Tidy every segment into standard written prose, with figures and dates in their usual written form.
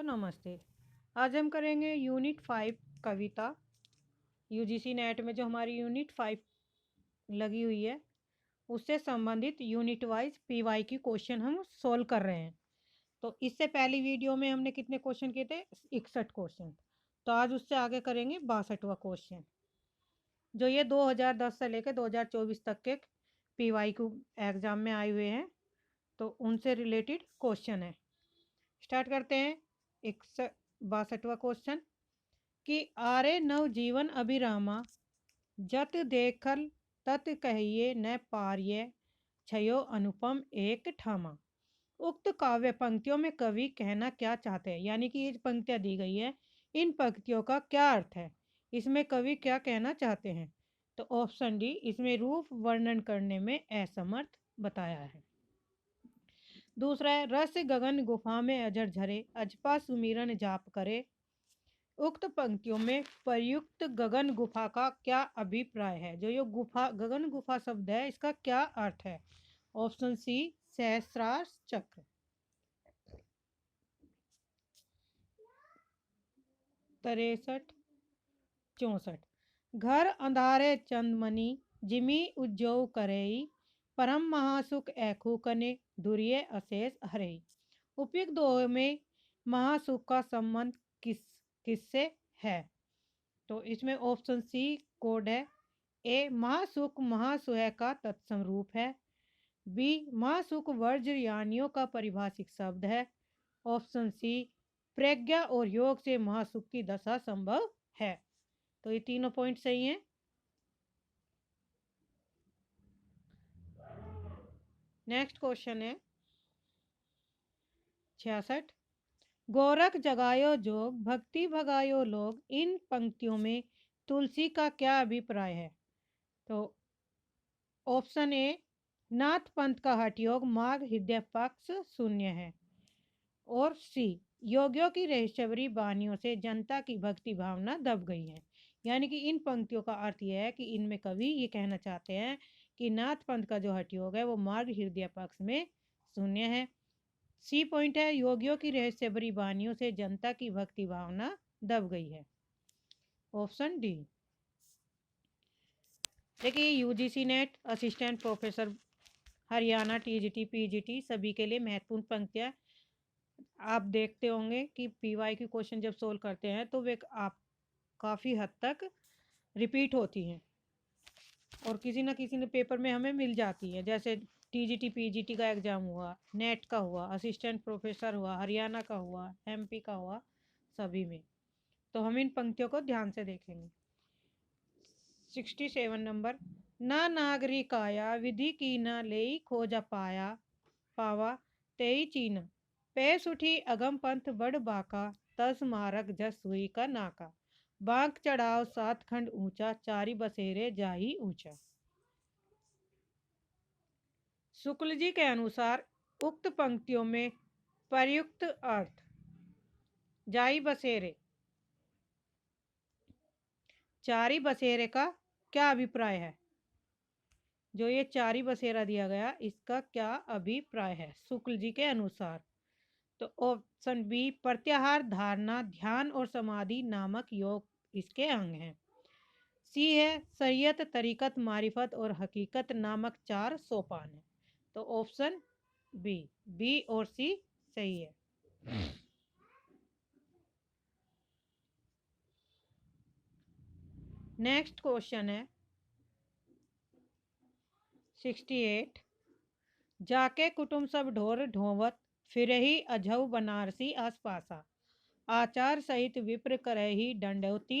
तो नमस्ते। आज हम करेंगे यूनिट 5 कविता। यूजीसी नेट में जो हमारी यूनिट 5 लगी हुई है उससे संबंधित यूनिट वाइज पीवाई की क्वेश्चन हम सोल्व कर रहे हैं। तो इससे पहली वीडियो में हमने कितने क्वेश्चन किए थे? 61 क्वेश्चन। तो आज उससे आगे करेंगे 62वां क्वेश्चन, जो ये 2010 से लेकर 2024 तक के पीवाई को एग्जाम में आए हुए हैं, तो उनसे रिलेटेड क्वेश्चन है। स्टार्ट करते हैं। 62वां क्वेश्चन कि आरे नवजीवन अभिरामा जत देखल तत कहिए न पार्य छयो अनुपम एक ठामा। उक्त काव्य पंक्तियों में कवि कहना क्या चाहते हैं, यानी कि ये पंक्तियां दी गई है, इन पंक्तियों का क्या अर्थ है, इसमें कवि क्या कहना चाहते हैं। तो ऑप्शन डी, इसमें रूप वर्णन करने में असमर्थ बताया है। दूसरा है रस गगन गुफा में अजर झरे अजपा सुमिरन जाप करे। उक्त पंक्तियों में प्रयुक्त गगन गुफा का क्या अभिप्राय है? जो ये गुफा गगन गुफा शब्द है, इसका क्या अर्थ है? ऑप्शन सी, सहस्रार चक्र। 63 64 घर अंधारे चंदमनी जिमी उज्जव करई परम महासुख ऐखु कने दुर्य अशेष हरे। उपयुक्त दो में महासुख का संबंध किससे है? तो इसमें ऑप्शन सी कोड है। ए महासुख महासुह का तत्सम रूप है। बी महासुख वज्रयानियों का परिभाषिक शब्द है। ऑप्शन सी प्रज्ञा और योग से महासुख की दशा संभव है। तो ये तीनों पॉइंट सही हैं। नेक्स्ट क्वेश्चन है 66 गोरख जगायो जोग भक्ति भगायो लोग, इन पंक्तियों में तुलसी का क्या अभिप्राय है? तो ऑप्शन ए नाथ पंथ का हठयोग माघ हृदय पक्ष शून्य है। और सी योगियों की रहस्यवरी वाणियों से जनता की भक्ति भावना दब गई है। यानी कि इन पंक्तियों का अर्थ यह है कि इनमें कवि ये कहना चाहते हैं कि नाथ पंथ का जो हठयोग है वो मार्ग हृदय पक्ष में शून्य है। सी पॉइंट है योगियों की रहस्यवरी वाणियों से जनता की भक्ति भावना दब गई है। Option D. देखिए UGC NET assistant professor Haryana TGT PGT सभी के लिए महत्वपूर्ण पंक्तियां आप देखते होंगे कि पीवाई की क्वेश्चन जब सोल्व करते हैं तो वे आप काफ़ी हद तक रिपीट होती हैं और किसी न किसी ने पेपर में हमें मिल जाती है। जैसे टीजीटी पीजीटी का एग्ज़ाम हुआ, नेट का हुआ, असिस्टेंट प्रोफेसर हुआ, हरियाणा का हुआ, एमपी का हुआ, सभी में। तो हम इन पंक्तियों को ध्यान से देखेंगे। 67 नंबर ना नागरिकाया विधि की न लेई खोजा पाया पावा तेई चीन पेश उठी अगम पंथ बड़ बाका तस मारक जस हुई का नाका बांक चढ़ाव 7 खंड ऊंचा चारी बसेरे जाही ऊंचा। शुक्ल जी के अनुसार उक्त पंक्तियों में प्रयुक्त अर्थ जाई बसेरे चारी बसेरे का क्या अभिप्राय है? जो ये चारी बसेरा दिया गया इसका क्या अभिप्राय है शुक्ल जी के अनुसार? तो ऑप्शन बी प्रत्याहार धारणा ध्यान और समाधि नामक योग इसके अंग हैं। सी है शरीयत तरीकत मारिफत और हकीकत नामक 4 सोपान है। तो ऑप्शन बी और सी सही है। नेक्स्ट क्वेश्चन है 68 जाके कुटुम सब ढोर ढोवत फिर ही अझऊ बनारसी आसपासा आचार सहित विप्र करही दंडवती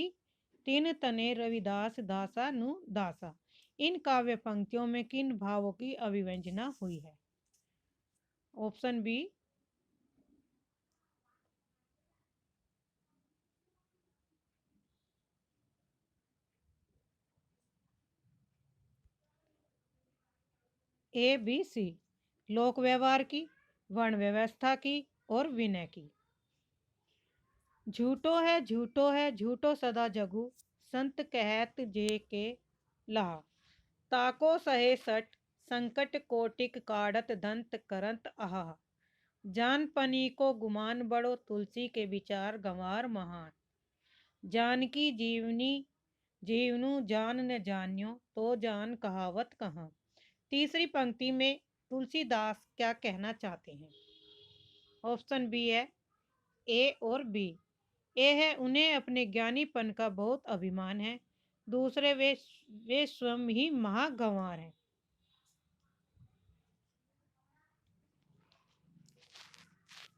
तीन तने रविदास दासा नु दासा। इन काव्य पंक्तियों में किन भावों की अभिव्यंजना हुई है? Option B A B C लोक व्यवहार की, वर्ण व्यवस्था की और विनय की। झूठो है झूठो सदा जगू संत कहत जे के लाह ताको सहे सठ संकट कोटिक काढ़त दंत करंत आहा। जानपनी को गुमान बड़ो, तुलसी के विचार गंवार महान। जानकी जीवनी जीवनु जान न जान्यो, तो जान कहावत कहाँ। तीसरी पंक्ति में तुलसीदास क्या कहना चाहते हैं? ऑप्शन बी है ए और बी। ए है उन्हें अपने ज्ञानीपन का बहुत अभिमान है। दूसरे वे स्वयं ही महागंवार हैं।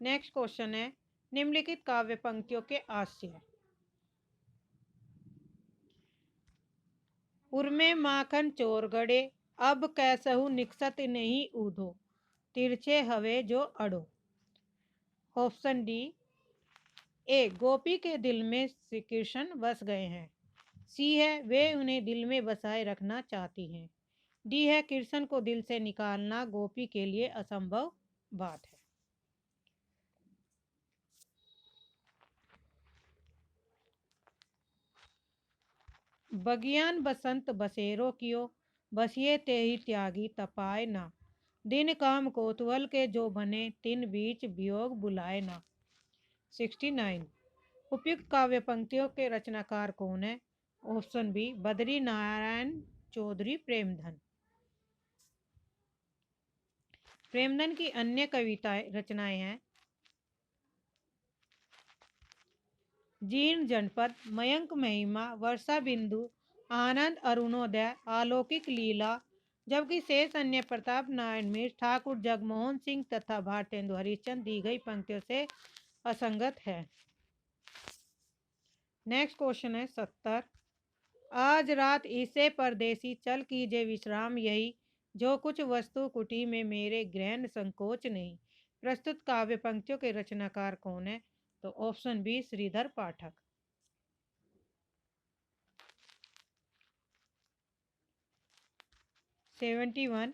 नेक्स्ट क्वेश्चन है निम्नलिखित काव्य पंक्तियों के आशय। उर्मे माखन चोर गड़े, अब कैसहु निकसत नहीं ऊधो, तिरछे हवे जो अड़ो। ऑप्शन डी ए गोपी के दिल में श्री कृष्ण बस गए हैं। सी है वे उन्हें दिल में बसाए रखना चाहती हैं। डी है कृष्ण को दिल से निकालना गोपी के लिए असंभव बात है। बगियान बसंत बसेरो कियो, बसिए ते ही त्यागी तपाए ना, दिन काम कोतवल के जो बने, तिन बीच वियोग बुलाए ना। 69। उपयुक्त काव्य पंक्तियों के रचनाकार कौन है? Option B Badri Narayan Chaudhary Premdhan. प्रेमधन की अन्य कविताएं रचनाएं हैं जीर्ण जनपद, मयंक महिमा, वर्षा बिंदु, आनंद अरुणोदय, अलौकिक लीला, जबकि शेष अन्य प्रताप नारायण मिश्र, ठाकुर जगमोहन सिंह तथा भारतेंदु हरिश्चंद्र दी गई पंक्तियों से असंगत है। नेक्स्ट क्वेश्चन है 70। आज रात इसे परदेसी चल कीजिए विश्राम यही, जो कुछ वस्तु कुटी में मेरे ग्रहण संकोच नहीं। प्रस्तुत काव्य पंक्तियों के रचनाकार कौन है? तो ऑप्शन बी श्रीधर पाठक। 71।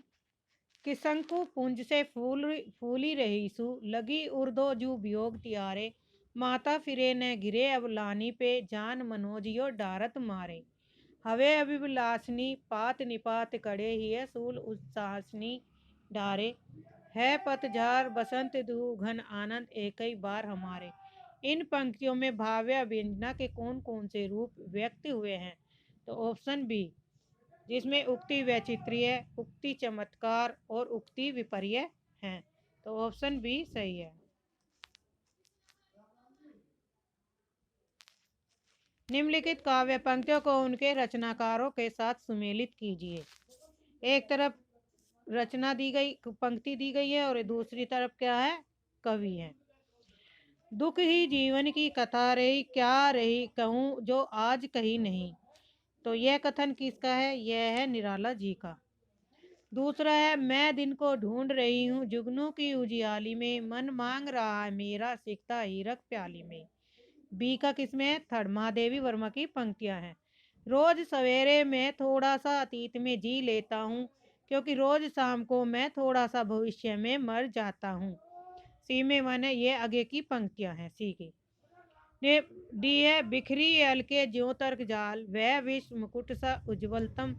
किसंकु पुंज से फूली रही सु, लगी उर्दो जू वियोग तियारे, माता फिरे न गिरे अब लानी पे, जान मनोजियो डारत मारे। हवे अभिलाषनी पात निपात कड़े ही सूल उत्साहनी डारे, है पतझार बसंत दू घन आनंद एक ही बार हमारे। इन पंक्तियों में भाव्य व्यंजना के कौन कौन से रूप व्यक्त हुए हैं? तो ऑप्शन बी जिसमें उक्ति वैचित्र्य, उक्ति चमत्कार और उक्ति विपर्य हैं। तो ऑप्शन बी सही है। निम्नलिखित काव्य पंक्तियों को उनके रचनाकारों के साथ सुमेलित कीजिए। एक तरफ रचना दी गई पंक्ति दी गई है और दूसरी तरफ क्या है? कवि है। दुख ही जीवन की कथा रही, क्या रही कहूँ जो आज कही नहीं। तो यह कथन किसका है? यह है निराला जी का। दूसरा है मैं दिन को ढूंढ रही हूँ जुगनू की उजियाली में, मन मांग रहा है मेरा सिकता हीरक प्याली में। बी का किसमें है? थर्ड महादेवी वर्मा की पंक्तियां हैं। रोज सवेरे मैं थोड़ा सा अतीत में जी लेता हूँ, क्योंकि रोज शाम को मैं थोड़ा सा भविष्य में मर जाता हूँ। सी में वन है, ये आगे की पंक्तियां हैं सी की। डी है बिखरी अलके ज्यों तर्क जाल, वह विश्व मुकुट सा उज्ज्वलतम,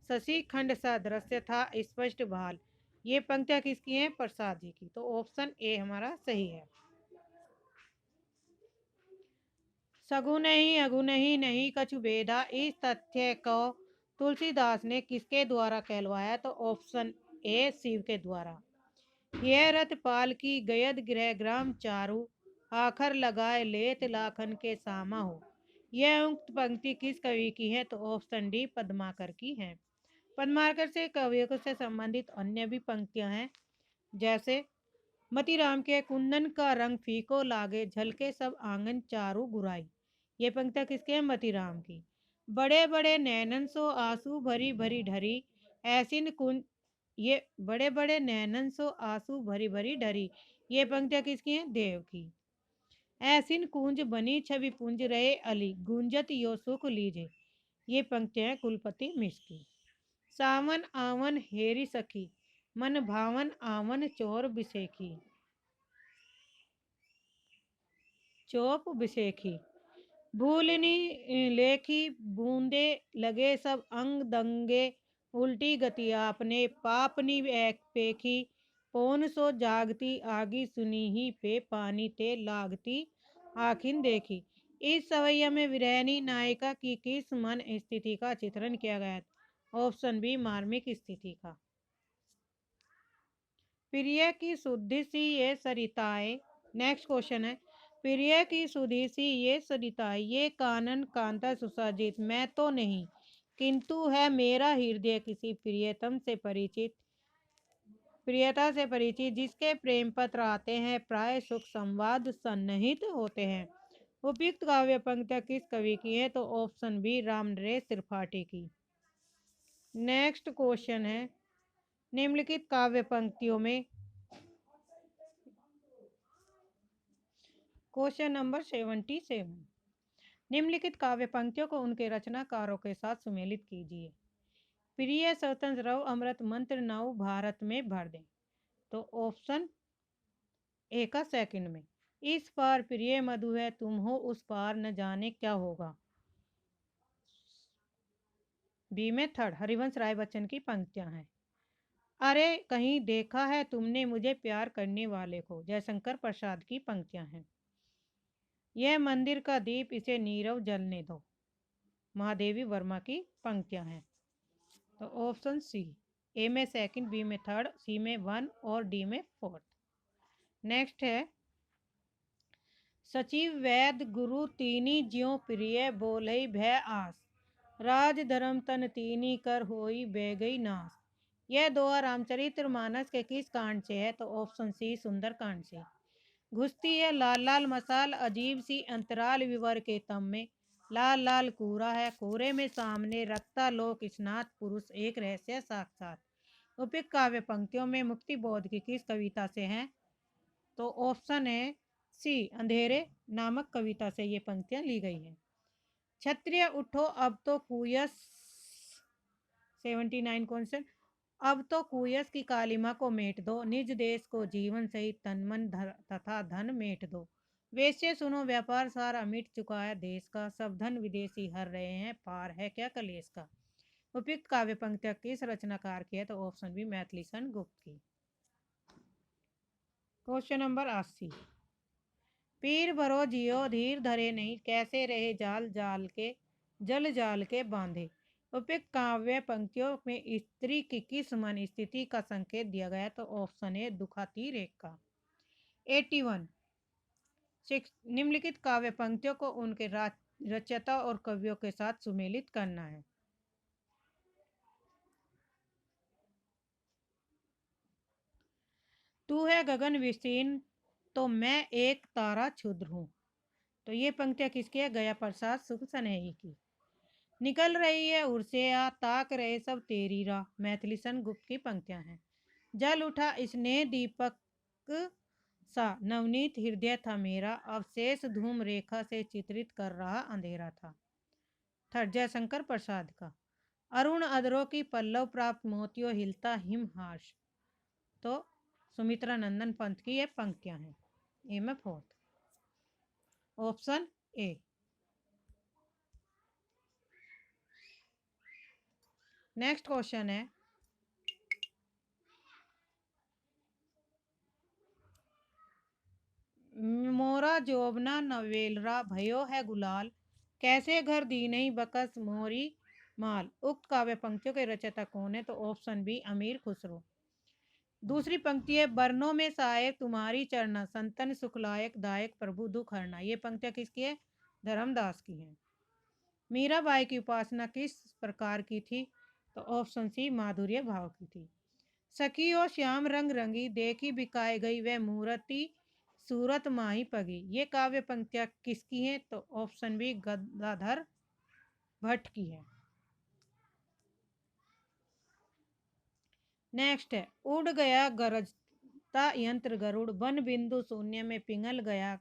शशि खंड सा दृश्य था स्पष्ट भाल। ये पंक्तियां किसकी हैं? प्रसाद जी की। तो ऑप्शन ए हमारा सही है। सगुन ही अगुन ही नहीं कछु भेदा, इस तथ्य को तुलसीदास ने किसके द्वारा कहलवाया? तो ऑप्शन ए शिव के द्वारा। यह रथ पाल की गयद गृह ग्राम चारु, आखर लगाए लेत लाखन के सामा हो। यह उक्त पंक्ति किस कवि की है? तो ऑप्शन डी पद्माकर की है। पद्माकर से कवियों से संबंधित अन्य भी पंक्तियां हैं, जैसे मतीराम के कुंदन का रंग फीको लागे, झलके सब आंगन चारू गुराई। ये पंक्तियां किसके हैं? मतीराम की। बड़े बड़े नैनन सो आंसू भरी भरी ढरी, ऐसिन कुंज ये बड़े बड़े नैनन सो आंसू भरी भरी ढरी। ये पंक्तियां किसकी हैं? देव की। ऐसिन कुंज बनी छवि पुंज रहे अली, गुंजत यो सुख लीजे। ये पंक्तियां हैं कुलपति मिश्र की। सावन आवन हेरी सखी, मन भावन आवन चोर बिसेखी। चौप बिसेखी। भूलनी लेखी बूंदे लगे सब अंग दंगे, उल्टी गति आपने पापनी एक पेखी, पौन सो जागती आगी सुनी ही पे पानी ते लागती आखिन देखी। इस सवैया में विरहनी नायिका की किस मन स्थिति का चित्रण किया गया है? ऑप्शन बी मार्मिक स्थिति का। प्रिय की सुधि सी ये सरिताएं। नेक्स्ट क्वेश्चन है, प्रिय की सुधि सी ये सरिताएं, ये कानन कांता सुसज्जित मैं तो नहीं, किंतु है मेरा हृदय किसी प्रियतम से परिचित, प्रियता से परिचित, जिसके प्रेम पत्र आते हैं प्राय सुख संवाद सन्निहित होते हैं। उपयुक्त काव्य पंक्तियां किस कवि की है? तो ऑप्शन बी राम नरेश त्रिपाठी की। नेक्स्ट क्वेश्चन है, निम्नलिखित काव्य पंक्तियों में, क्वेश्चन नंबर 77, निम्नलिखित काव्य पंक्तियों को उनके रचनाकारों के साथ सुमेलित कीजिए। प्रिय स्वतंत्र रहो अमृत मंत्र नव भारत में भर दें। तो ऑप्शन ए का सेकंड में, इस पार प्रिय मधु है तुम हो उस पार न जाने क्या होगा। बी में थर्ड हरिवंश राय बच्चन की पंक्तियां हैं। अरे कहीं देखा है तुमने मुझे प्यार करने वाले को, जयशंकर प्रसाद की पंक्तियां हैं। यह मंदिर का दीप इसे नीरव जलने दो, महादेवी वर्मा की पंक्तियां हैं। तो ऑप्शन सी, ए में सेकंड, बी में थर्ड, सी में वन और डी में फोर्थ। नेक्स्ट है, सचिव वैद गुरु तीनी ज्यों प्रिय बोलई भय आस, राज धर्म तन तीनी कर होई बह गई नास। यह दोहा रामचरित्र मानस के किस कांड से है? तो ऑप्शन सी सुंदर कांड से। घुसती है लाल लाल मसाल अजीब सी अंतराल विवर के तम में, लाल लाल कूरा है कोरे में सामने, रखता लोक स्नात पुरुष एक रहस्य साक्षात। उपयुक्त काव्य पंक्तियों में मुक्ति बोध की किस कविता से है? तो ऑप्शन है सी अंधेरे नामक कविता से ये पंक्तियां ली गई हैं। क्षत्रिय उठो अब तो कुयस, 79 क्वेश्चन, अब तो कुयस की कालिमा को मेट दो, निज देश को जीवन सहित तन मन तथा धन मेट दो। वैसे सुनो व्यापार सारा मिट चुका है देश का, सब धन विदेशी हर रहे हैं पार है क्या कलेश का। उपयुक्त काव्य पंक्तियां किस रचनाकार की है? तो ऑप्शन बी मैथिलीशरण गुप्त की। क्वेश्चन नंबर 80, पीर भरो जियो धीर धरे नहीं, कैसे रहे जाल जाल के जल जाल के बांधे। उपयुक्त काव्य पंक्तियों में स्त्री की किस मन स्थिति का संकेत दिया गया? तो ऑप्शन ए दुखाती रेखा। 81, निम्नलिखित काव्य पंक्तियों को उनके रचयिता और कवियों के साथ सुमेलित करना है। तू है गगन विस्तीर्ण तो मैं एक तारा क्षुद्र हूँ। तो ये पंक्तियां किसकी है? गया प्रसाद सुख सनेही की। निकल रही है उर्से आ ताक रहे सब तेरी राह, मैथिलीशरण गुप्त की पंक्तियां हैं। जल उठा स्नेह दीपक सा नवनीत हृदय था मेरा, अवशेष धूम रेखा से चित्रित कर रहा अंधेरा था। थर्ड जयशंकर प्रसाद का। अरुण अदरों की पल्लव प्राप्त मोतियों हिलता हिमहास। तो सुमित्रा नंदन पंत की ये पंक्तियां हैं। ए में fourth, option A. Next question है, मोरा जोबना नवेलरा भयो है गुलाल, कैसे घर दी नहीं बकस मोरी माल। उक्त काव्य पंक्तियों के रचयिता कौन है? तो ऑप्शन बी अमीर खुसरो। दूसरी पंक्ति है, बरनों में साहेब तुम्हारी चरना, संतन सुखलायक दायक प्रभु दुख हरना। ये पंक्तियां किसकी है? धर्मदास की हैं। मीराबाई की उपासना किस प्रकार की थी? तो ऑप्शन सी माधुर्य भाव की थी। सखी और श्याम रंग रंगी देखी बिकाए गई वह मूर्ति सूरत माही पगी। ये काव्य पंक्तियां किसकी हैं? तो ऑप्शन बी गदाधर भट्ट की है। नेक्स्ट है, उड़ गया गरजता यंत्र गरुड़, वन बिंदु शून्य में पिघल गया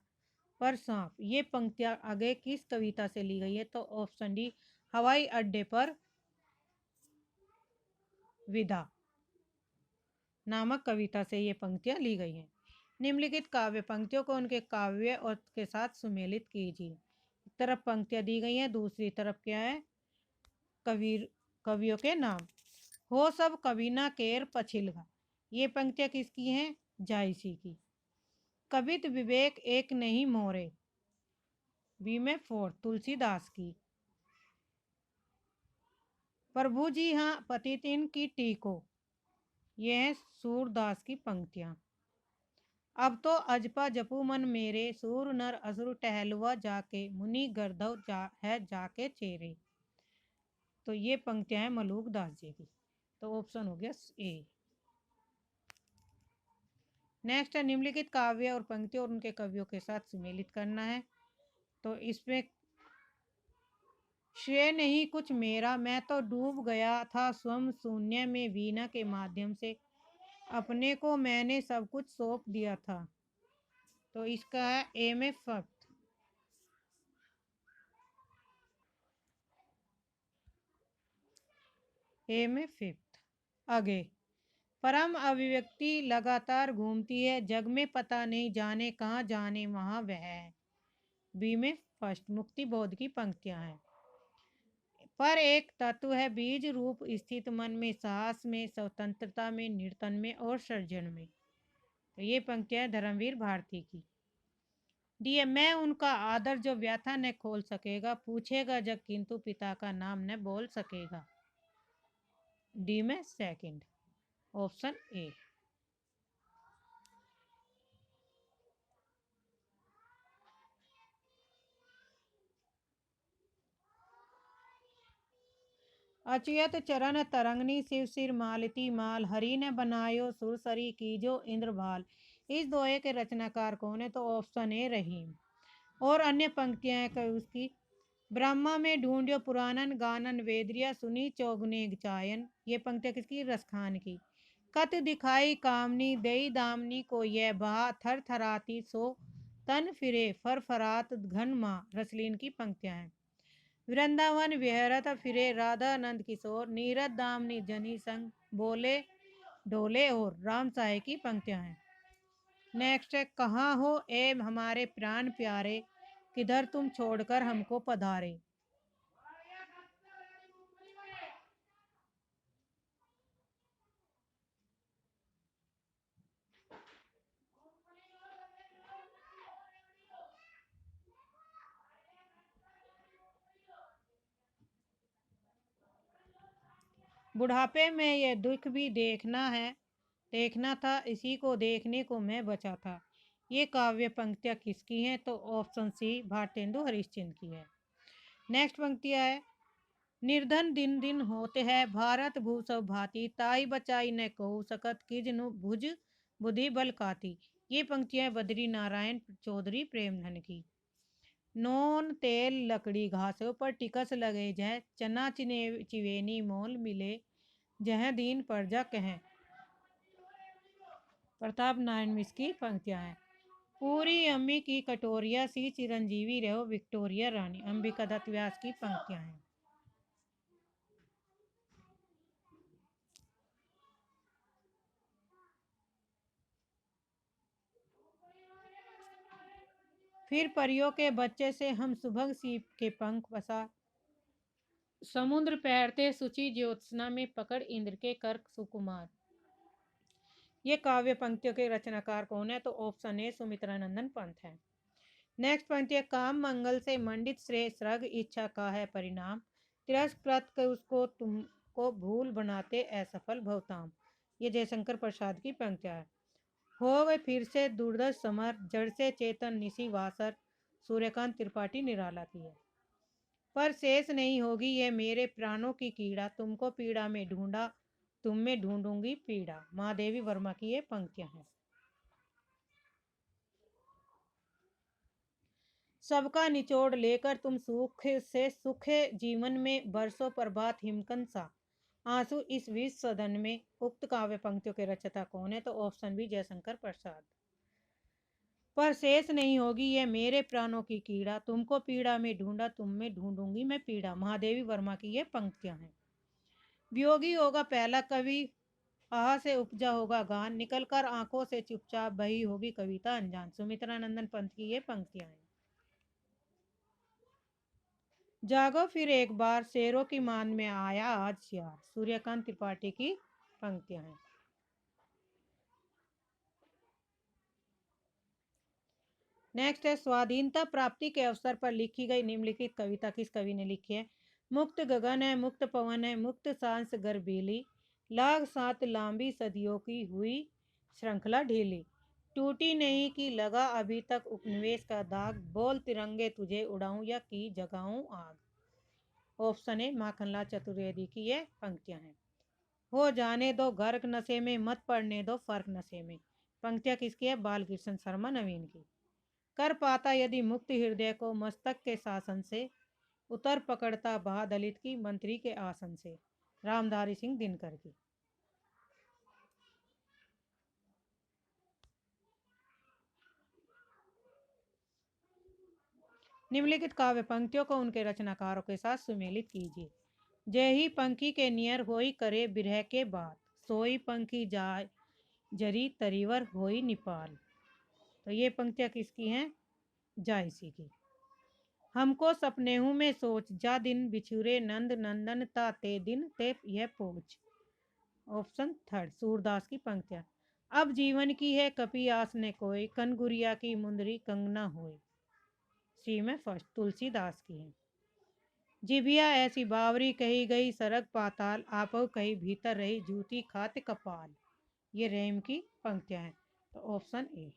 पर सांप। ये पंक्तियां आगे किस कविता से ली गई है? तो ऑप्शन डी हवाई अड्डे पर विदा नामक कविता से ये पंक्तियां ली गई हैं। निम्नलिखित काव्य पंक्तियों को उनके काव्य और के साथ सुमेलित कीजिए। एक तरफ पंक्तियां दी गई हैं, दूसरी तरफ क्या है? कवियों के नाम। हो सब कवि ना केर पछिलगा, ये पंक्तियां किसकी हैं? जायसी की। कवित विवेक एक नहीं मोरे, बी में 4 तुलसीदास की। प्रभु जी हाँ पतितिन की टीको, ये है सूरदास की पंक्तियां। अब तो अजपा जपू मन मेरे, सूर नर असुर टहलुआ जाके, मुनि गर्दव है जाके चेरे। तो ये पंक्तियां हैं मलूक दास जी की। तो ऑप्शन हो गया ए। नेक्स्ट है निम्नलिखित काव्य और पंक्तियों और उनके कवियों के साथ सुमेलित करना है। तो इसमें श्रेय नहीं कुछ मेरा, मैं तो डूब गया था स्वयं शून्य में, वीणा के माध्यम से अपने को मैंने सब कुछ सौंप दिया था। तो इसका है ए में फक्त। ए में फिफ्थ। आगे परम अभिव्यक्ति लगातार घूमती है, जग में पता नहीं जाने कहाँ जाने वहां वह है। बी में फर्स्ट मुक्ति बोध की पंक्तियां हैं। पर एक तत्व है बीज रूप स्थित मन में, साहस में, स्वतंत्रता में, निर्तन में और सर्जन में। तो ये पंक्तियां धर्मवीर भारती की। डी है मैं उनका आदर जो व्यथा न खोल सकेगा, पूछेगा जग किंतु पिता का नाम न बोल सकेगा। डी में सेकंड ऑप्शन ए। अचियत चरण तरंगनी शिव सिर मालती माल, हरि ने बनायो सुरसरी की जो इंद्रभाल। इस दोहे के रचनाकार कौन है? तो ऑप्शन ए रहीम। और अन्य पंक्तियां हैं उसकी। ब्रह्मा में ढूंढियो पुराणन गानन, वेदरिया सुनी चौगने चायन। ये पंक्तियां किसकी? रसखान की। कत दिखाई कामनी दई दामनी को, यह बहा थर थराती सो तन फिरे फरफरात घन माँ। रसलीन की पंक्तियां हैं। वृंदावन विहरत फिरे राधा नंद किशोर, नीरद दामनी जनी संग बोले डोले। और राम साहे की पंक्तियां हैं। नेक्स्ट है कहाँ हो ए हमारे प्राण प्यारे, किधर तुम छोड़कर हमको पधारे। बुढ़ापे में ये दुख भी देखना था, इसी को देखने को मैं बचा था। ये काव्य पंक्तियां किसकी हैं? तो ऑप्शन सी भारतेंदु हरिश्चंद्र की है। नेक्स्ट पंक्तियां है निर्धन दिन दिन होते हैं, भारत भूसव भांति, ताई बचाई न कहू सकत, किजनु भुज बुद्धि बल काती। ये पंक्तियां बद्री नारायण चौधरी प्रेमधन की। नोन तेल लकड़ी घासों पर टिकस लगे, जह चना चिवेनी मोल मिले, जह दीन प्रजा कहें। प्रताप नारायण मिश्र की पंक्तियां हैं। पूरी अम्मी की कटोरिया सी, चिरंजीवी रहो विक्टोरिया रानी। अंबिका दत्त व्यास की पंक्तियां हैं। फिर परियों के बच्चे से हम सुभग सीप के पंख बसा, समुद्र पैरते सुचि ज्योत्सना में, पकड़ इंद्र के कर सुकुमार। ये काव्य पंक्तियों के रचनाकार कौन है? तो ऑप्शन ए सुमित्रानंदन पंत है। नेक्स्ट पंक्ति है काम मंगल से मंडित श्रेय सर्ग, इच्छा का है परिणाम, तिरस्कृत कर उसको तुमको भूल बनाते असफल भवताम। ये जयशंकर प्रसाद की पंक्तियां है। हो गए फिर से दुर्दश समर, जड़ से चेतन निशी वासर। सूर्यकांत त्रिपाठी निराला की है। पर शेष नहीं होगी ये मेरे प्राणों की कीड़ा, तुमको पीड़ा में ढूंढा तुम में ढूंढूंगी पीड़ा। महादेवी वर्मा की ये पंक्तियां हैं। सबका निचोड़ लेकर तुम सुख से सुखे जीवन में, बरसों प्रभात हिमकंद सा आंसू इस विष सदन में। उक्त काव्य पंक्तियों के रचयिता कौन है? तो ऑप्शन बी जयशंकर प्रसाद। पर शेष नहीं होगी ये मेरे प्राणों की कीड़ा, तुमको पीड़ा में ढूंढा तुम में ढूंढूंगी मैं पीड़ा। महादेवी वर्मा की ये पंक्तियां हैं। वियोगी होगा पहला कवि, आह से उपजा होगा गान, निकलकर आंखों से चुपचाप बही होगी कविता अनजान। सुमित्रानंदन पंत की ये पंक्तियां हैं। जागो फिर एक बार, शेरों की मान में आया आज सियार। सूर्यकांत त्रिपाठी की पंक्तियां हैं। नेक्स्ट है स्वाधीनता प्राप्ति के अवसर पर लिखी गई निम्नलिखित कविता किस कवि ने लिखी है। मुक्त गगन है, मुक्त पवन है, मुक्त सांस गर्भीली, लाग सात लांबी सदियों की हुई श्रृंखला ढीली, टूटी नहीं कि लगा अभी तक उपनिवेश का दाग, बोल तिरंगे तुझे उड़ाऊं या की जगाऊं आग। ऑप्शन ए माखनलाल चतुर्वेदी की ये पंक्तियां हैं। हो जाने दो गर्क नशे में, मत पड़ने दो फर्क नशे में, पंक्तियां किसकी है, बालकृष्ण शर्मा नवीन की। कर पाता यदि मुक्त हृदय को मस्तक के शासन से, उतर पकड़ता बहा दलित की मंत्री के आसन से, रामधारी सिंह दिनकर की। निम्नलिखित काव्य पंक्तियों को उनके रचनाकारों के साथ सुमेलित कीजिए। जय ही पंखी के नियर होई करे बिरह के बात, सोई पंखी जाय जरी तरीवर होई निपाल। तो ये पंक्तियां किसकी हैं, जायसी की। हमको सपने हूँ में सोच, जा दिन बिछुरे नंद नंदन ता ते दिन ते यह पोच। ऑप्शन थर्ड सूरदास की पंक्तियां। अब जीवन की है कपि आस ने कोई, कनगुरिया की मुंदरी कंगना होए। सी में फर्स्ट तुलसीदास की है। जिभिया ऐसी बावरी कही गई सरग पाताल, आपो कही भीतर रही जूती खात कपाल। ये रेम की पंक्तियां हैं। तो ऑप्शन ए।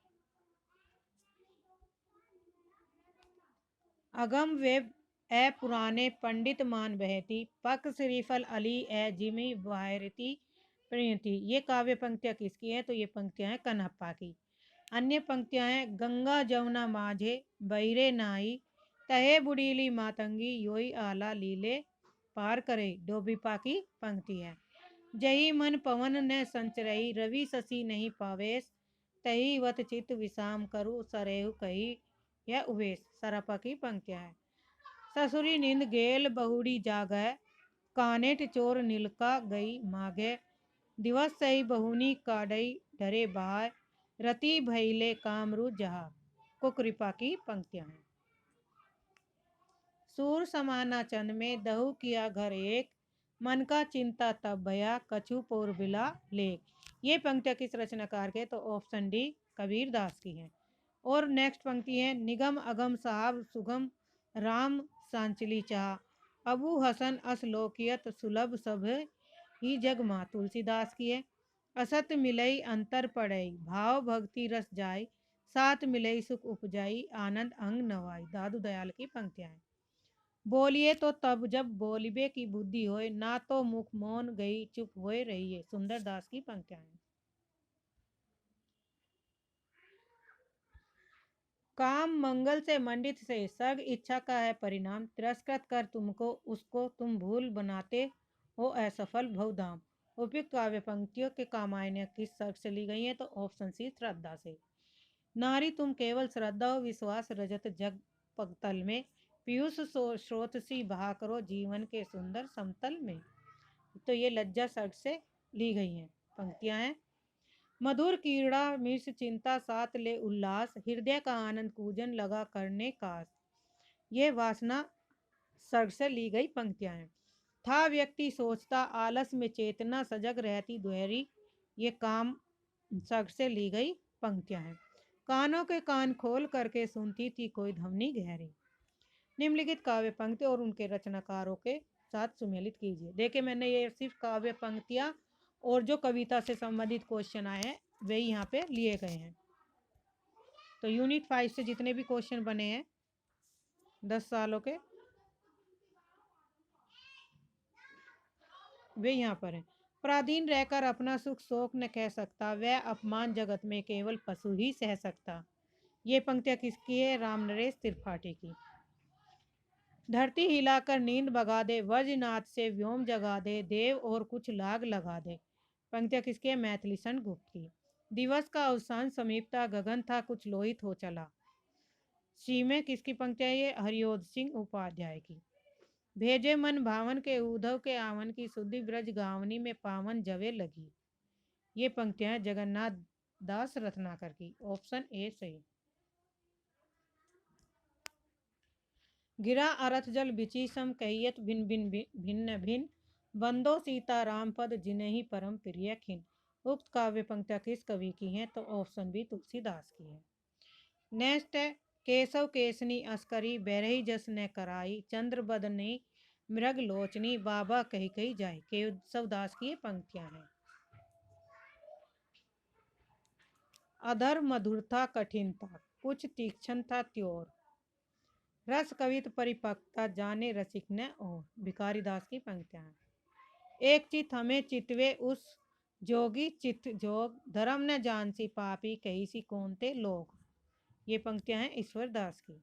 अगम वेब ए पुराने पंडित मान बहती, पक शरीफल अली ए जिमी वायरती प्रणति। ये काव्य पंक्तियां किसकी हैं, तो ये पंक्तियां हैं कन्हप्पा की। अन्य पंक्तियां हैं गंगा जमुना माझे बहिरे नाई, तहे बुड़ीली मातंगी योई आला लीले पार करे, डोबिपा की पंक्ति है। जही मन पवन न संचरई, रवि शशि नहीं पावेश, तही वत चित विषाम करु सरेहु कही यह उवेश, सरापा की पंक्तियां है। ससुरी नींद गेल बहुड़ी जागै, कानेट चोर नीलका गई मागे, दिवस सही बहुनी काडई डरे बाय, रति भैले कामरू जहा। कुकृपा की पंक्तियां हैं। सूर समाना चंद में दहु किया घर एक, मन का चिंता तब भया कछु पोर बिला लेख। ये पंक्तियां किस रचनाकार के, तो ऑप्शन डी कबीर दास की हैं। और नेक्स्ट पंक्ति है निगम अगम साहब सुगम राम सांचली चाह, अबू हसन असलोकियत सुलभ सब ही जग माँ। तुलसीदास की है। असत मिलई अंतर पड़ई, भाव भक्ति रस जाई, साथ मिलई सुख उपजाई, आनंद अंग नवाई। दादू दयाल की पंक्तियां हैं। बोलिए तो तब जब बोलिबे की बुद्धि होए, ना तो मुख मौन गई चुप होए रहिए। सुंदर दास की पंक्तियां हैं। काम मंगल से मंडित से सर्ग इच्छा का है परिणाम, तिरस्कृत कर तुमको उसको तुम भूल बनाते हो असफल भवधाम। उपयुक्त काव्य पंक्तियों के कामायन किस सर्ग से ली गई है, तो ऑप्शन सी श्रद्धा से। नारी तुम केवल श्रद्धा हो विश्वास रजत जग पगतल में, पीयूष स्रोत सी बहा करो जीवन के सुंदर समतल में। तो ये लज्जा सर्ग से ली गई हैं पंक्तियां हैं। मधुर कीड़ा मिर्च चिंता साथ ले उल्लास, हृदय का आनंद कूजन लगा करने कास। ये वासना सर्ग से ली गई पंक्तियां हैं। था व्यक्ति सोचता आलस में चेतना सजग रहती दुहरी। ये काम सर्ग से ली गई पंक्तियां हैं। कानों के कान खोल करके सुनती थी कोई ध्वनि गहरी। निम्नलिखित काव्य पंक्ति और उनके रचनाकारों के साथ सुमेलित कीजिए। देखिए मैंने ये सिर्फ काव्य पंक्तियां और जो कविता से संबंधित क्वेश्चन आए हैं वे यहाँ पे लिए गए हैं। तो यूनिट 5 से जितने भी क्वेश्चन बने हैं 10 सालों के वे यहाँ पर हैं। पराधीन रहकर अपना सुख शोक न कह सकता, वह अपमान जगत में केवल पशु ही सह सकता। ये पंक्तियां किसकी है, राम नरेश त्रिपाठी की। धरती हिलाकर नींद भगा दे, वज्रनाथ से व्योम जगा दे, देव और कुछ लाग लगा दे। पंक्तियां किसकी है, मैथिली सन गुप्त की। दिवस का अवसान समीपता, गगन था कुछ लोहित हो चला। सी में किसकी पंक्तियां, ये हरियोध सिंह उपाध्याय की। भेजे मन भावन के उद्धव के आवन की, सुधि ब्रज गावनी में पावन जवे लगी। ये पंक्तियां जगन्नाथ दास रत्नाकर की। ऑप्शन ए सही। गिरा अरथ जल बिची सम कहियत भिन्न भिन्न भिन्न भिन्न, बंदो सीता राम पद जिन्हीं परम प्रिय खिन। उक्त काव्य पंक्तियां किस कवि की हैं, तो ऑप्शन बी तुलसीदास की है। नेक्स्ट है केशव केसनी अस्करी बैरही जस न कराई, चंद्र बदनी मृग लोचनी, बाबा कही कही जाए। केशवदास की ये पंक्तियां हैं। अधर मधुर था कठिन था, कुछ तीक्ष्ण था त्योर, रस कवित परिपक्वता जाने रसिक न और। भिखारी दास की पंक्तियां हैं। एक चित हमें चितवे उस जोगी चित जोग, धर्म न जानसी पापी कही सी कौन ते लोग। ये पंक्तियां हैं ईश्वर दास की।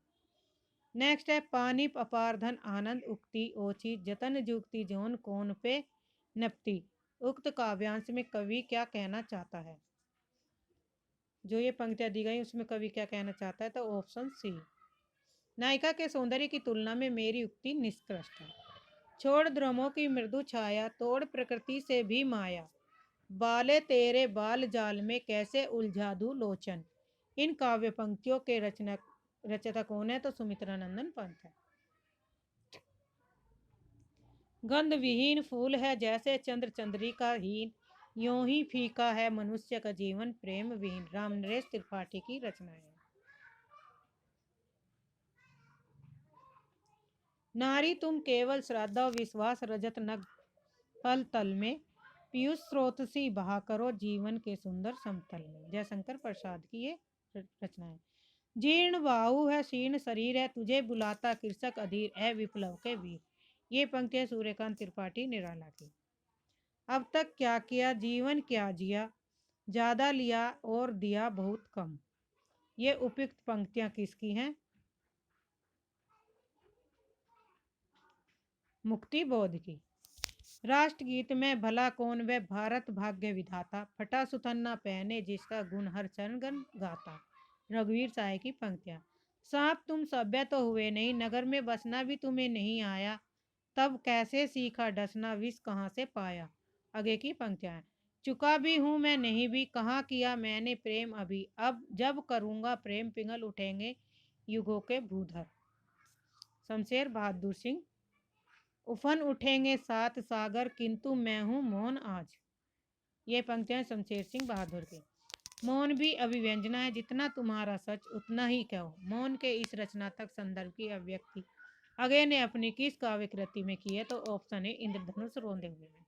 नेक्स्ट है पानी अपार धन आनंद उक्ति ओची, जतन जुक्ति जोन कौन पे नपती। उक्त काव्यांश में कवि क्या कहना चाहता है? जो ये पंक्तियां दी गई उसमें कवि क्या कहना चाहता है? तो ऑप्शन सी, नायिका के सौंदर्य की तुलना में मेरी उक्ति निष्कृष्ट है। छोड़ द्रमों की मृदु छाया, तोड़ प्रकृति से भी माया, बाले तेरे बाल जाल में कैसे उलझा दूं लोचन। इन काव्य पंक्तियों के रचयिता कौन है? तो सुमित्रा नंदन पंत है। गंध विहीन फूल है जैसे चंद्र चंद्रिका हीन, यूं ही फीका है मनुष्य का जीवन प्रेम विहीन। राम नरेश त्रिपाठी की रचना है। नारी तुम केवल श्रद्धा विश्वास रजत नग तल तल में, पीयूष स्रोत सी बहा करो जीवन के सुंदर समतल में। जयशंकर प्रसाद की ये रचना है। जीर्ण बाहु है शीर्ण शरीर है, तुझे बुलाता कृषक अधीर है विप्लव के वीर। ये पंक्ति है सूर्यकांत त्रिपाठी निराला की। अब तक क्या किया जीवन क्या जिया, ज्यादा लिया और दिया बहुत कम। ये उपयुक्त पंक्तियां किसकी हैं? मुक्ति बोध की। राष्ट्रगीत में भला कौन वह भारत भाग्य विधाता, फटा सुथन्ना पहने जिसका गुण हर चरण गण गाता। रघुवीर साय की पंक्तियां। सांप तुम सभ्य तो हुए नहीं, नगर में बसना भी तुम्हें नहीं आया, तब कैसे सीखा डसना विष कहाँ से पाया। आगे की पंक्तियां। चुका भी हूं मैं नहीं भी, कहाँ किया मैंने प्रेम अभी, अब जब करूंगा प्रेम पिघल उठेंगे युगों के भूधर। शमशेर बहादुर सिंह। उफन उठेंगे सात सागर किंतु मैं हूं मौन आज। ये पंक्तियां शमशेर सिंह बहादुर की। मौन भी अभिव्यंजना है, जितना तुम्हारा सच उतना ही कहो। मौन के इस रचनात्मक संदर्भ की अभिव्यक्ति अगे ने अपनी किस काव्य कृति में की है? तो ऑप्शन है इंद्रधनुष रोंदे हुए में।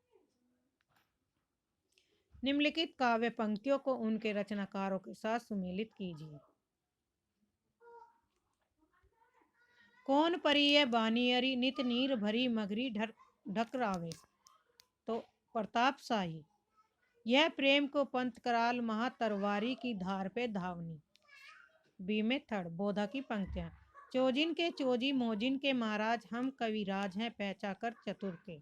निम्नलिखित काव्य पंक्तियों को उनके रचनाकारों के साथ सुमेलित कीजिए। कौन परी है बानियरी, नित नीर भरी मगरी ढकरावे। तो प्रताप शाही। यह प्रेम को पंत कराल महा तरवारी की धार पे धावनी। बी में थर्ड। बोधा की पंक्तियां। चोजिन के चोजी मोजिन के महाराज, हम कविराज हैं पहचा कर चतुर के।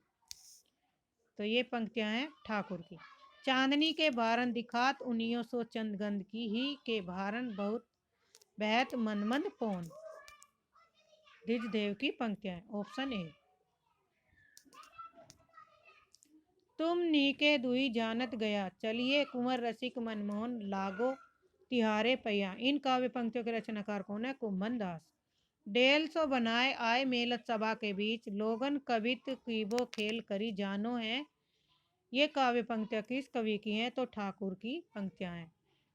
तो ये पंक्तियां हैं ठाकुर की। चांदनी के भारन दिखात उनियों सो चंदगंध की ही के भारन बहुत बहत मनमंद पौन। द्विजदेव की पंक्तियां। Option A. तुम नीके दुई जानत गया, चलिए कुंवर रसिक मनमोहन लागो तिहारे पैया। इन काव्य पंक्तियों के रचनाकार कौन है? कुंभन दास। डेल सो बनाए आए मेलत सभा के बीच, लोगन कवित कीबो खेल करी जानो है। ये काव्य पंक्तियां किस कवि की हैं? तो ठाकुर की पंक्तियां हैं।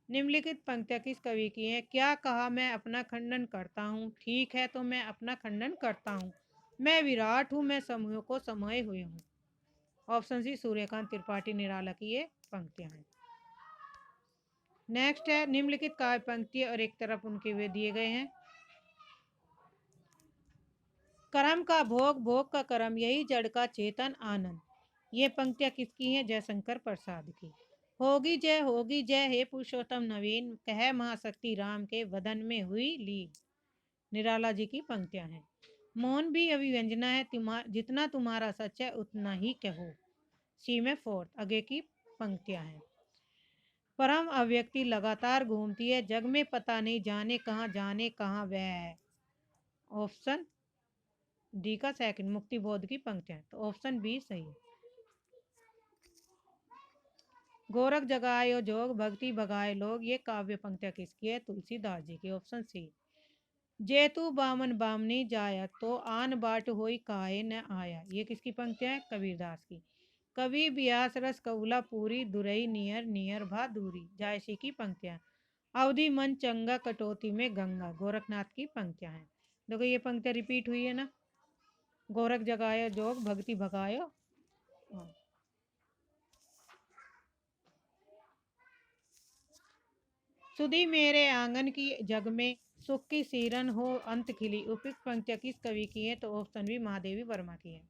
निम्नलिखित पंक्तियां किस कवि की हैं? क्या कहा मैं अपना खंडन करता हूँ, ठीक है तो मैं अपना खंडन करता हूँ, मैं विराट हूँ मैं समूहों को समाये हुए हूँ। ऑप्शन सी सूर्यकांत त्रिपाठी निराला की ये पंक्तियां हैं। नेक्स्ट है निम्नलिखित काव्य पंक्ति और एक तरफ उनके वे दिए गए हैं। कर्म का भोग भोग का कर्म, यही जड़ का चेतन आनंद। ये पंक्तियां किसकी हैं? जयशंकर प्रसाद की। होगी जय हे पुरुषोत्तम नवीन, कह महाशक्ति राम के वदन में हुई लीन। निराला जी की पंक्तियां हैं। मौन भी अभिव्यंजना है, जितना तुम्हारा सच है उतना ही कहो। सी में फोर्थ। आगे की पंक्तियां हैं। परम अव्यक्ति लगातार घूमती है, जग में पता नहीं जाने कहाँ वह है। ऑप्शन डी का सेकंड। मुक्ति बोध की पंक्तियां। तो ऑप्शन बी सही है। गोरख जगायो जोग भक्ति भगाए लोग। ये काव्य पंक्तियां किसकी है? तुलसीदास जी की। Option C. जेतु बामन बामनी जाया, तो आन बाट होई काहे न आया। ये किसकी पंक्तियां है? कबीरदास की। कवि ब्यास रस कौला पूरी, दुरई नियर नियर भा दूरी। जायसी की पंक्तियां। अवधि मन चंगा कटौती में गंगा, गोरखनाथ की पंक्तियां हैं। देखो ये पंक्तियां रिपीट हुई है ना, गोरख जगायो जोग भक्ति भगायो। हाँ। सुधी मेरे आंगन की जग में सुख की सीरन हो अंत खिली। उपयुक्त पंक्तियां किस कवि की है? तो ऑप्शन बी महादेवी वर्मा की है।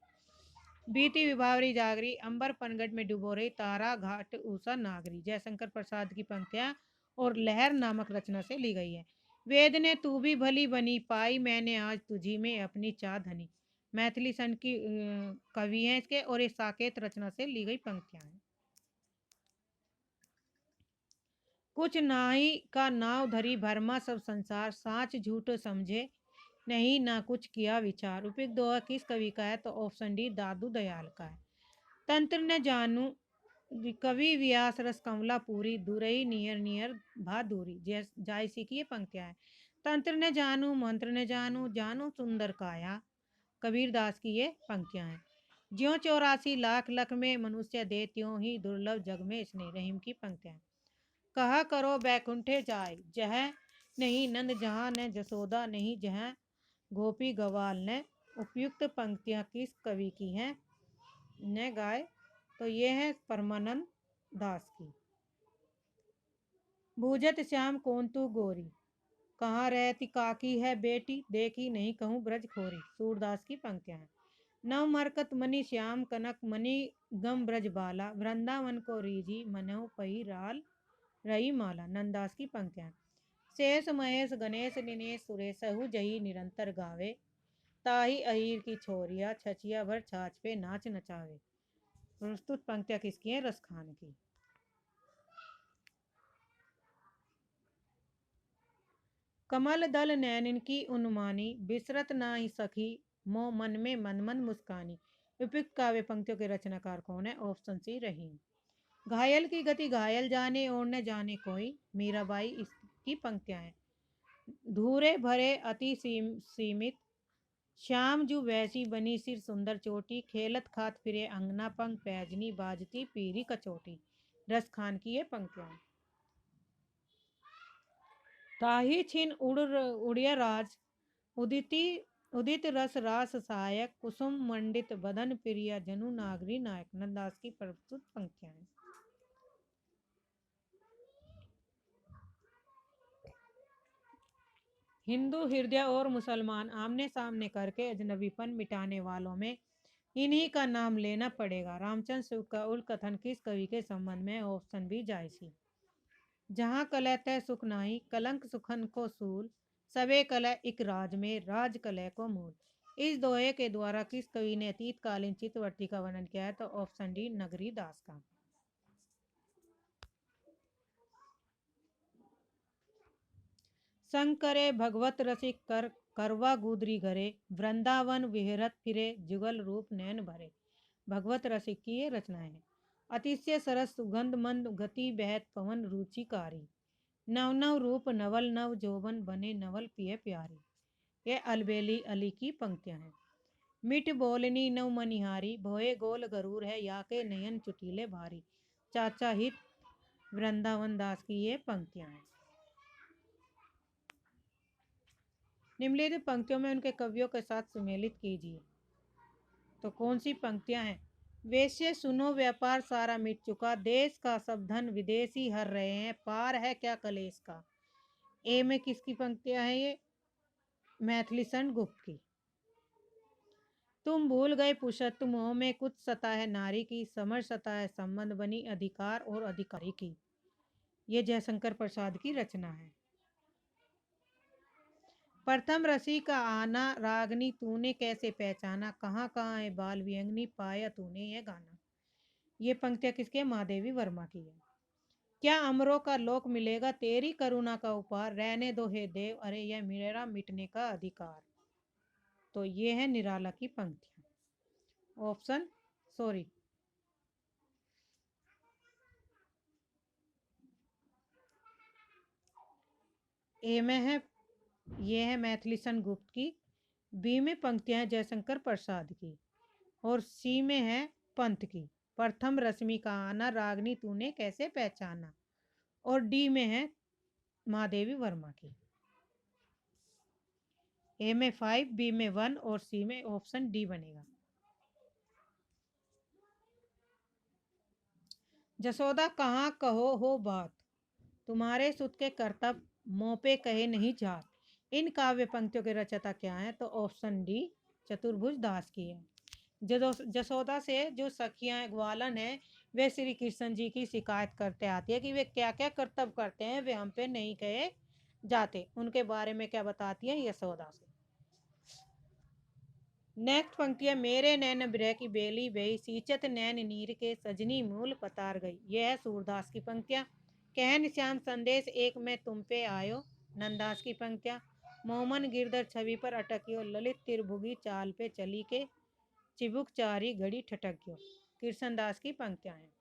बीती विभावरी जागरी, अंबर पनघट में डुबो रही, तारा घाट ऊषा नागरी, जयशंकर प्रसाद की पंक्तियां और लहर नामक रचना से ली गई है। वेद ने तू भी भली बनी, पाई मैंने आज तुझी में अपनी चाँदनी, मैथिली सन की कवि हैं इसके, और ये साकेत रचना से ली गई पंक्तियां हैं। कुछ नाई का नाव धरी भरमा सब संसार, साच झूठ समझे नहीं ना कुछ किया विचार। उपयुक्त दोहा किस कवि का है? तो ऑप्शन डी दादू दयाल का है। तंत्र न जानू कवि व्यास रस कमला पूरी, दुरई नियर नियर भा दूरी, जायसी की ये पंक्तियां हैं। तंत्र न जानू मंत्र न जानू, जानू सुंदर काया, कबीर दास की ये पंक्तियां हैं। ज्यों 84 लाख लख में मनुष्य दे, त्यों ही दुर्लभ जग में स्नेह, रहीम की पंक्तियां हैं। कहा करो बैकुंठे जाय, जह नहीं नंद जहां न जसोदा नहीं, जह गोपी गवाल ने। उपयुक्त पंक्तियां किस कवि की हैं? न गाय, तो ये है परमानंद दास की। भूजत श्याम कौन तू गोरी, कहाँ रहती काकी है बेटी, देखी नहीं कहूँ ब्रज खोरी, सूरदास की पंक्तियां हैं। नव मरकत मणि श्याम कनक मणि, गम ब्रज बाला, वृंदावन को रीझी मनहु पही राल रही माला, नंदास की पंक्तियां हैं। शेष महेश गणेश दिनेश सुरेश हु जही निरंतर गावे, ताही अहीर की छोरिया छचिया भर छाछ पे नाच नचावे। प्रस्तुत पंक्तियां किसकी हैं? रसखान की। कमल दल नैनन की उन्मानी, बिसरत नाई सखी मोह मन में मन मन मुस्कानी। उपयुक्त काव्य पंक्तियों के रचनाकार कौन है? ऑप्शन सी रहीम। घायल की गति घायल जाने और न जाने कोई, मीराबाई इसकी पंक्तियां हैं। धूरे भरे अति सीमित, श्याम जू वैसी बनी सिर सुंदर चोटी, खेलत खात फिरे अंगना पंग पैजनी, बाजती पीरी कचोटी, रस खान की ये पंक्तियां हैं। ताही छिन उड़िया राज, उदिति उदित रस रास सहायक, कुसुम मंडित बदन प्रिया जनु नागरी नायक, नंदास की प्रस्तुत पंक्तियां हैं। हिंदू हृदय और मुसलमान आमने सामने करके अजनबीपन मिटाने वालों में इन्हीं का नाम लेना पड़ेगा। रामचंद्र शिव का उल कथन किस कवि के संबंध में? ऑप्शन बी जायसी। जहाँ कलह तय सुख नाही, कलंक सुखन को सूल, सबे कलह इक राज में, राज कलह को मूल। इस दोहे के द्वारा किस कवि ने अतीत कालीन चित्तवृत्ति का वर्णन किया है? तो ऑप्शन डी नगरी दास का। शंकरे भगवत रसिक कर करवा गुदरी घरे, वृंदावन विहरत फिरे जुगल रूप नैन भरे, भगवत रसिक की ये रचनाएं हैं। अतिशय सरस सुगंध मंद गति बहत पवन रुचिकारी, नव नव रूप नवल नव जोबन बने नवल पिय प्यारी, ये अलबेली अली की पंक्तियां हैं। मिठ बोलनी नव मनिहारी, भोए गोल गरूर है या के नयन चुटीले भारी, चाचा हित वृंदावन दास की ये पंक्तियां हैं। निम्नलिखित पंक्तियों में उनके कवियों के साथ सुमेलित कीजिए। तो कौन सी पंक्तियां हैं? वैश्य सुनो व्यापार सारा मिट चुका, देश का सब धन विदेशी हर रहे हैं, पार है क्या कलेश का। ए में किसकी पंक्तियां हैं? ये मैथिली सन गुप्त की। तुम भूल गए पुरुषत्व मोह में, कुछ सता है नारी की, समझ सता है संबंध बनी अधिकार और अधिकारी की, ये जयशंकर प्रसाद की रचना है। प्रथम रसी का आना, रागनी तूने कैसे पहचाना, कहाँ कहाँ है बाल व्यंगनी, पाया तूने यह गाना, ये पंक्तियां किसके? महादेवी वर्मा की है। क्या अमरों का लोक मिलेगा तेरी करुणा का उपहार, रहने दो हे देव अरे यह मेरा मिटने का अधिकार, तो ये है निराला की पंक्तियां। ऑप्शन सॉरी ए में है, ये है मैथिली सन गुप्त की। बी में पंक्तियां हैं जयशंकर प्रसाद की, और सी में है पंत की, प्रथम रश्मि का आना, रागनी तूने कैसे पहचाना, और डी में है महादेवी वर्मा की। ए में 5, बी में 1 और सी में ऑप्शन डी बनेगा। जसोदा कहाँ कहो हो बात, तुम्हारे सुत के कर्तव्य मों पे कहे नहीं जात। इन काव्य पंक्तियों के रचयिता क्या है? तो ऑप्शन डी चतुर्भुज दास की है। जसोदा से जो सखियां ग्वालन है, वे श्री कृष्ण जी की शिकायत करते आती है कि वे क्या क्या कर्तव्य करते हैं, वे हम पे नहीं कहे जाते। उनके बारे में क्या बताती है यशोदा से। नेक्स्ट पंक्ति है, मेरे नैन बिरह की बेली बही, सींचत नैन नीर के सजनी मूल पतार गई। यह है सूरदास की पंक्तियां। कहन श्याम संदेश एक में तुम पे आयो, नंदास की पंक्तियां। मोमन गिरधर छवि पर अटकियो, ललित त्रिभुगी चाल पे चली के, चिबुक चारी घड़ी ठटक्यो। कृष्णदास की पंक्तियां हैं।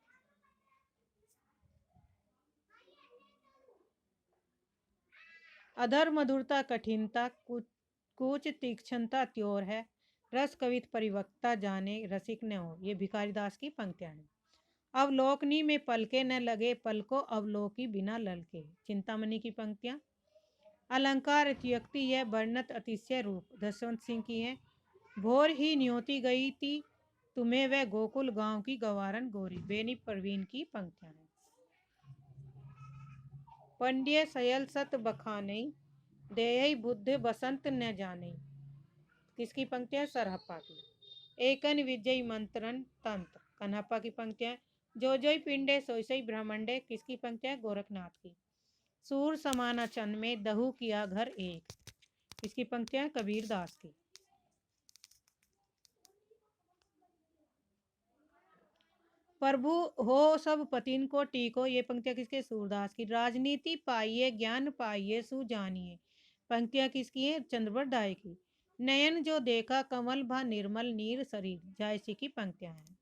अधर मधुरता कठिनता कुछ तीक्ष्णता त्योर है, रस कवित परिवक्ता जाने रसिक न हो। ये भिखारीदास की पंक्तियां हैं। अवलोकनी में पलके न लगे, पलको अवलोकी बिना ललके। चिंतामणि की पंक्तियां। अलंकार अतियुक्ति है, वर्णत अतिशय रूप। दशवंत सिंह की है। भोर ही न्योती गई थी तुम्हें वह गोकुल गांव की गवारन गोरी। बेनी परवीन की पंक्तियां हैं। पंड्य सयल सत बखानई, देयई बुद्ध बसंत न जाने। किसकी पंक्तियां? सरहप्पा की। एकन विजय मंत्रन तंत्र, कन्हप्पा की पंक्तियां। जो जोई पिंडे सोई सोई ब्रह्मंडे। किसकी पंक्तियां? गोरखनाथ की। सूर समाना चंद में दहु किया घर एक। किसकी पंक्तियां? कबीर दास की। प्रभु हो सब पतिन को टीको। ये पंक्तियां किसके? सूरदास की। राजनीति पाइए ज्ञान पाइए सुजानिए। पंक्तियां किसकी हैं? चंद्रवर दाय की। नयन जो देखा कमल भा निर्मल नीर शरीर। जायसी की पंक्तियां हैं।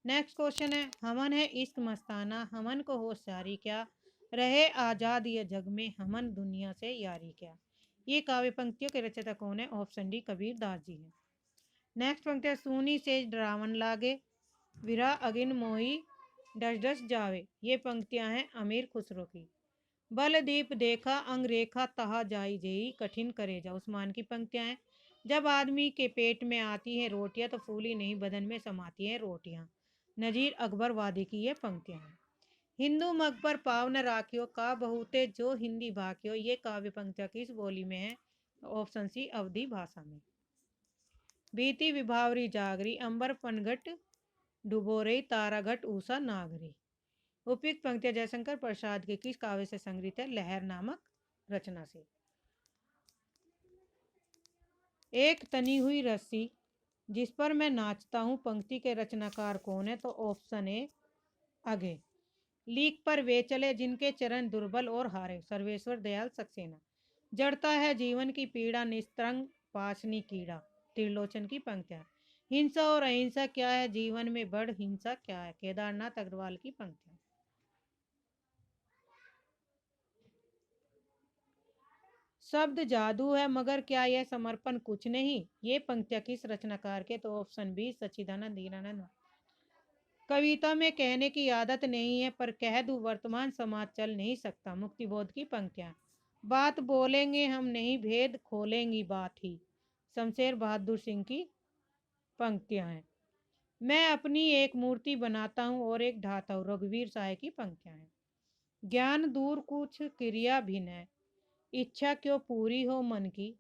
नेक्स्ट क्वेश्चन है, हमन है इश्क मस्ताना, हमन को होशियारी क्या, रहे आजाद ये जग में, हमन दुनिया से यारी क्या। ये काव्य पंक्तियों के रचयिता कौन है? ऑप्शन डी कबीर दास जी है। नेक्स्ट पंक्ति है, सूनी से डरावन लागे, विरा अगिन मोही डस डस जावे। ये पंक्तियां हैं अमीर खुसरो की। बलदीप देखा अंग रेखा तहा जाई जेई, कठिन करे जा। उस्मान की पंक्तियां हैं। जब आदमी के पेट में आती हैं रोटियां तो फूली नहीं बदन में समाती हैं रोटियां। नजीर अकबर वादी की ये पंक्तियां हैं। हिंदू मग पर पाव न राखियो, का बहुते जो हिंदी भाकियो। ये काव्य पंक्तियां किस बोली में है? ऑप्शन सी अवधी भाषा में। बीती विभावरी जागरी, अंबर पनघट डुबो रही, ताराघट ऊषा नागरी। उपयुक्त पंक्तियां जयशंकर प्रसाद के किस काव्य से संग्रहित है? लहर नामक रचना से। एक तनी हुई रस्सी जिस पर मैं नाचता हूँ, पंक्ति के रचनाकार कौन है? तो ऑप्शन ए आगे। लीक पर वे चले जिनके चरण दुर्बल और हारे। सर्वेश्वर दयाल सक्सेना। जड़ता है जीवन की पीड़ा, निस्तरंग पाशनी कीड़ा। त्रिलोचन की पंक्तियां। हिंसा और अहिंसा क्या है जीवन में, बड़ हिंसा क्या है। केदारनाथ अग्रवाल की पंक्तियां। शब्द जादू है मगर क्या यह समर्पण कुछ नहीं। ये पंक्तियां किस रचनाकार के? तो ऑप्शन बी सच्चिदानंद हीरानंद। कविता में कहने की आदत नहीं है, पर कह दूं वर्तमान समाज चल नहीं सकता। मुक्तिबोध की पंक्तियां। बात बोलेंगे हम नहीं, भेद खोलेंगी बात ही। शमशेर बहादुर सिंह की पंक्तियां हैं। मैं अपनी एक मूर्ति बनाता हूँ और एक ढाता हूँ। रघुवीर साय की पंक्तियां हैं। ज्ञान दूर कुछ क्रिया भिन्न है, इच्छा क्यों पूरी हो मन की,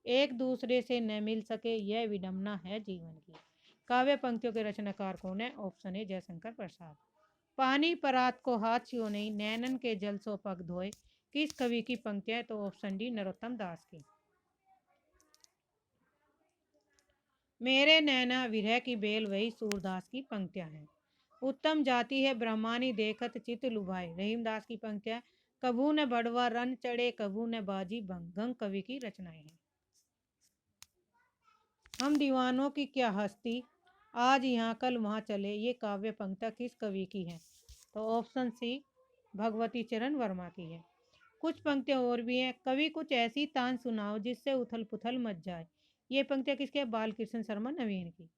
एक दूसरे से न मिल सके यह विडंबना है जीवन की। काव्य पंक्तियों के रचनाकार कौन है? Option A Jaishankar Prasad. पानी परात को हाथ छुओ नहीं, नैनन के जल सो पग धोए। किस कवि की पंक्तियां? तो ऑप्शन डी नरोत्तम दास की। मेरे नैना विरह की बेल वही। सूरदास की पंक्तियां हैं। उत्तम जाति है ब्रह्मानी देखत चित लुभाए। रहीमदास की पंक्तियां। कभू न बड़वा रन चढ़े, कभू न बाजी भंग। गंग कवि की रचनाएं हैं। हम दीवानों की क्या हस्ती, आज यहाँ कल वहाँ चले। ये काव्य पंक्तियां किस कवि की है? तो ऑप्शन सी भगवती चरण वर्मा की है। कुछ पंक्तियां और भी हैं। कवि कुछ ऐसी तान सुनाओ जिससे उथल पुथल मच जाए। ये पंक्तियां किसके? बाल कृष्ण शर्मा नवीन की।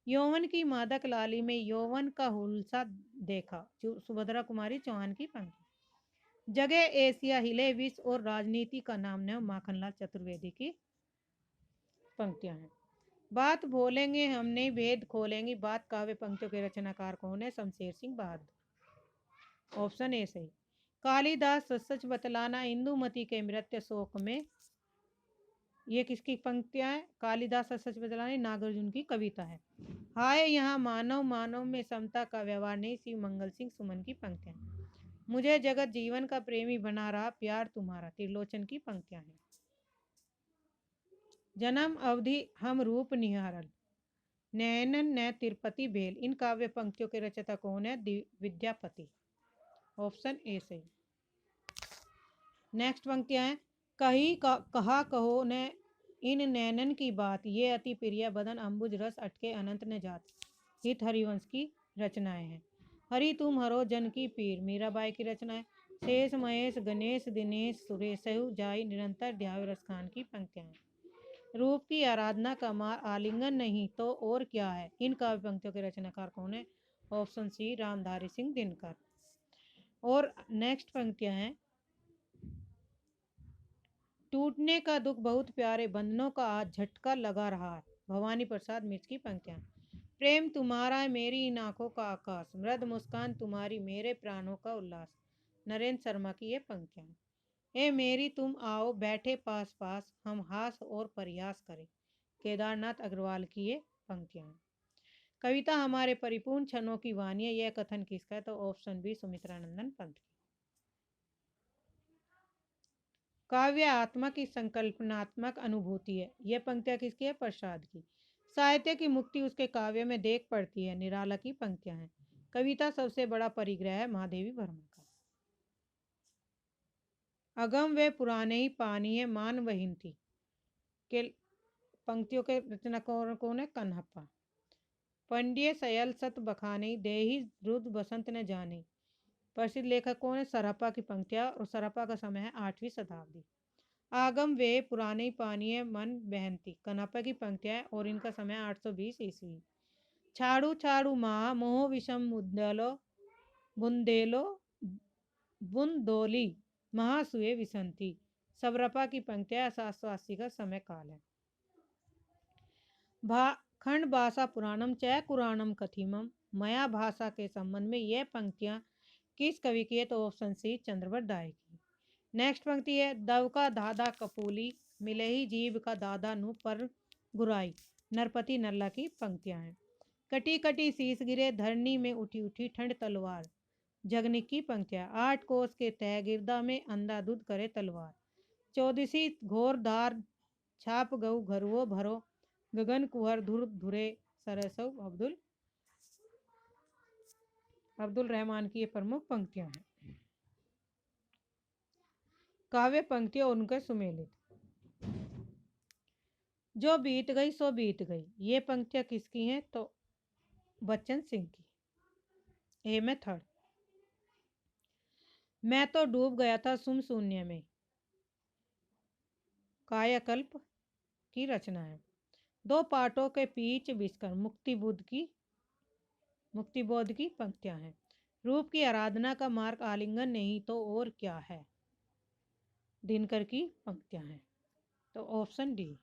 यौवन की मादक लाली में यौवन का हुलसा देखा। सुभद्रा कुमारी चौहान की पंक्ति। जगह एशिया हिले विश्व और राजनीति का नाम न माखनलाल चतुर्वेदी की पंक्तियां हैं। बात बोलेंगे हमने भेद खोलेंगे बात काव्य पंक्तियों के रचनाकार कौन है? शमशेर सिंह बहादुर। ऑप्शन ए सही। कालिदास सच सच बतलाना इंदुमती के मृत्यु शोक में, ये किसकी पंक्तियां हैं? कालिदास सच सच बतलाना नागार्जुन की कविता है। हाय यहाँ मानव मानव में समता का व्यवहार नहीं, शिव मंगल सिंह सुमन की पंक्तियां हैं। मुझे जगत जीवन का प्रेमी बना रहा प्यार तुम्हारा, त्रिलोचन की पंक्तियां हैं। जन्म अवधि हम रूप निहारल, नैनन न तिरुपति बेल, इन काव्य पंक्तियों के रचयिता कौन है? विद्यापति। ऑप्शन ए सही। नेक्स्ट पंक्तियां हैं। कहा कहो न इन नैनन की बात, ये अति प्रिय बदन अंबुज रस अटके अनंत न जात, हित हरिवंश की रचनाएं हैं। हरि तुम हरो जन की पीर, मीराबाई की रचना है। शेष महेश गणेश दिनेश सुरेश जाई निरंतर ध्याव रस खान की पंक्तियां हैं। रूप की आराधना का मार आलिंगन नहीं तो और क्या है, इन काव्य पंक्तियों के रचनाकार कौन है? Option C Ramdhari Singh Dinkar. और नेक्स्ट पंक्तियां हैं। टूटने का दुख बहुत प्यारे, बंधनों का आज झटका लगा रहा है, भवानी प्रसाद मिर्च की पंक्तियां। प्रेम तुम्हारा है मेरी इन आंखों का आकाश, मृद मुस्कान तुम्हारी मेरे प्राणों का उल्लास, नरेंद्र शर्मा की ये पंक्तियां। ए मेरी तुम आओ बैठे पास पास, हम हास और प्रयास करें, केदारनाथ अग्रवाल की ये पंक्तियां। कविता हमारे परिपूर्ण क्षणों की वाणी है, यह कथन किसका है? तो ऑप्शन बी सुमित्रानंदन पंत की। काव्य आत्मा की संकल्पनात्मक अनुभूति है, यह पंक्तियां किसकी है? प्रसाद की। साहित्य की मुक्ति उसके काव्य में देख पड़ती है, निराला की पंक्तियां हैं। कविता सबसे बड़ा परिग्रह है, महादेवी वर्मा का। अगम वे पुराने ही पानी है मान वहीन थी, के पंक्तियों के रचना कौन है? कन्हप्पा। पंडिय सयल सत बखाने देही रुद्र बसंत न जाने, प्रसिद्ध लेखक कौन है? सरहप्पा की पंक्तियां, और सरहप्पा का समय है 8वीं शताब्दी। आगम वे पुराने पानी है मन बहनती, कन्हप्पा की पंक्तियां, और इनका समय 820 ईस्वी। छाड़ू छाड़ू माँ मोह विषम मुद्दलो बुंदेलो बुंदोली महासुए विसंती, सबरपा की पंक्तियां, 780 का समय काल है। खंड भाषा पुराणम चय कुराणम कथिमम, मया भाषा के संबंध में यह पंक्तियां किस कवि की है? तो ऑप्शन सी चंद्रवत दाय की। नेक्स्ट पंक्ति है। दव का दादा कपूली, मिले ही जीव का दादा नु पर गुराई, नरपति नल्ला की पंक्तियां हैं। कटी कटी शीस गिरे धरनी में उठी उठी ठंड तलवार, जगनिक की पंक्तियां। 8 कोस के तह गिरदा में अंधाधुंध करे तलवार, चौदिसी घोर धार छाप गऊ घरवो भरो, गगन कुहर धुर धुरे सरसव। अब्दुल रहमान की ये प्रमुख पंक्तियां हैं। काव्य पंक्तियां उनके सुमेलित। जो बीत गई सो बीत गई, ये पंक्तियां किसकी हैं? तो बच्चन सिंह की। ए में थर्ड। मैं तो डूब गया था सुम शून्य में, कायाकल्प की रचना है। दो पाटों के बीच बिछकर, मुक्तिबोध की पंक्तियां हैं। रूप की आराधना का मार्ग आलिंगन नहीं तो और क्या है, दिनकर की पंक्तियां हैं। तो ऑप्शन डी।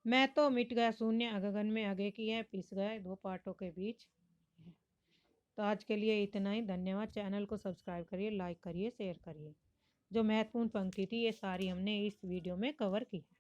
मैं तो मिट गया शून्य गगन में आगे की है, पिस गए दो पाटों के बीच। तो आज के लिए इतना ही। धन्यवाद। चैनल को सब्सक्राइब करिए, लाइक करिए, शेयर करिए। जो महत्वपूर्ण पंक्ति थी ये सारी हमने इस वीडियो में कवर की है।